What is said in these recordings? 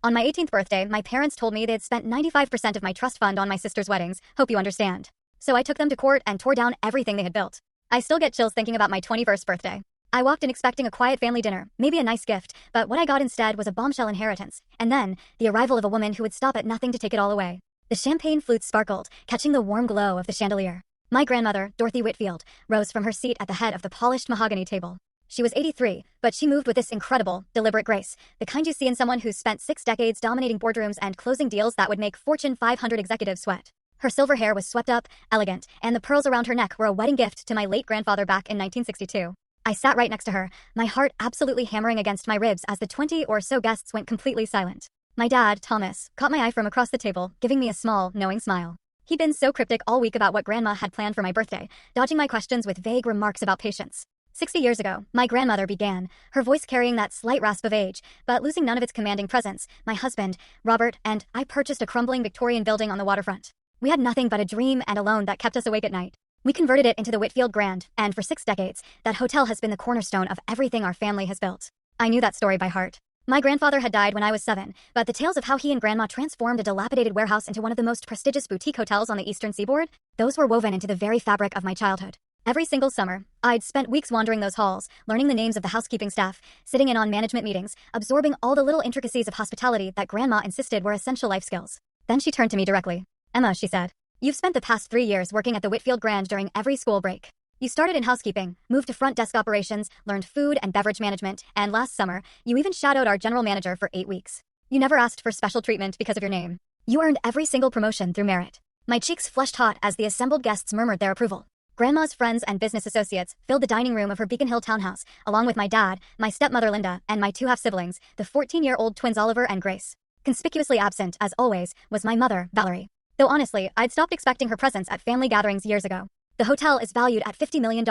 On my 18th birthday, my parents told me they had spent 95% of my trust fund on my sister's weddings. Hope you understand. So I took them to court and tore down everything they had built. I still get chills thinking about my 21st birthday. I walked in expecting a quiet family dinner, maybe a nice gift, but what I got instead was a bombshell inheritance, and then the arrival of a woman who would stop at nothing to take it all away. The champagne flutes sparkled, catching the warm glow of the chandelier. My grandmother, Dorothy Whitfield, rose from her seat at the head of the polished mahogany table. She was 83, but she moved with this incredible, deliberate grace, the kind you see in someone who's spent 6 decades dominating boardrooms and closing deals that would make Fortune 500 executives sweat. Her silver hair was swept up, elegant, and the pearls around her neck were a wedding gift to my late grandfather back in 1962. I sat right next to her, my heart absolutely hammering against my ribs as the 20 or so guests went completely silent. My dad, Thomas, caught my eye from across the table, giving me a small, knowing smile. He'd been so cryptic all week about what Grandma had planned for my birthday, dodging my questions with vague remarks about patience. 60 years ago, my grandmother began, her voice carrying that slight rasp of age, but losing none of its commanding presence. My husband, Robert, and I purchased a crumbling Victorian building on the waterfront. We had nothing but a dream and a loan that kept us awake at night. We converted it into the Whitfield Grand, and for 6 decades, that hotel has been the cornerstone of everything our family has built. I knew that story by heart. My grandfather had died when I was 7, but the tales of how he and Grandma transformed a dilapidated warehouse into one of the most prestigious boutique hotels on the Eastern Seaboard, those were woven into the very fabric of my childhood. Every single summer, I'd spent weeks wandering those halls, learning the names of the housekeeping staff, sitting in on management meetings, absorbing all the little intricacies of hospitality that Grandma insisted were essential life skills. Then she turned to me directly. "Emma," she said, "you've spent the past 3 years working at the Whitfield Grand during every school break. You started in housekeeping, moved to front desk operations, learned food and beverage management, and last summer, you even shadowed our general manager for 8 weeks. You never asked for special treatment because of your name. You earned every single promotion through merit." My cheeks flushed hot as the assembled guests murmured their approval. Grandma's friends and business associates filled the dining room of her Beacon Hill townhouse, along with my dad, my stepmother Linda, and my 2 half-siblings, the 14-year-old twins Oliver and Grace. Conspicuously absent, as always, was my mother, Valerie. Though honestly, I'd stopped expecting her presence at family gatherings years ago. "The hotel is valued at $50 million,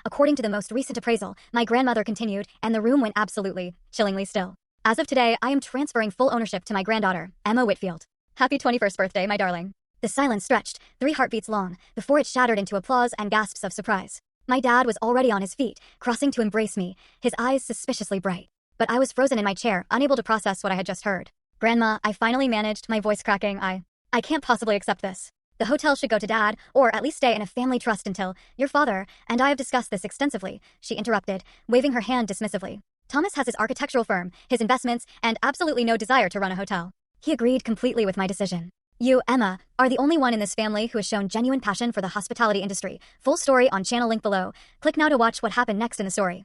according to the most recent appraisal," my grandmother continued, and the room went absolutely, chillingly still. "As of today, I am transferring full ownership to my granddaughter, Emma Whitfield. Happy 21st birthday, my darling." The silence stretched, 3 heartbeats long, before it shattered into applause and gasps of surprise. My dad was already on his feet, crossing to embrace me, his eyes suspiciously bright. But I was frozen in my chair, unable to process what I had just heard. "Grandma," I finally managed, my voice cracking, I can't possibly accept this. The hotel should go to Dad, or at least stay in a family trust until your father and I have discussed this extensively," she interrupted, waving her hand dismissively. "Thomas has his architectural firm, his investments, and absolutely no desire to run a hotel. He agreed completely with my decision. You, Emma, are the only one in this family who has shown genuine passion for the hospitality industry." Full story on channel link below. Click now to watch what happened next in the story.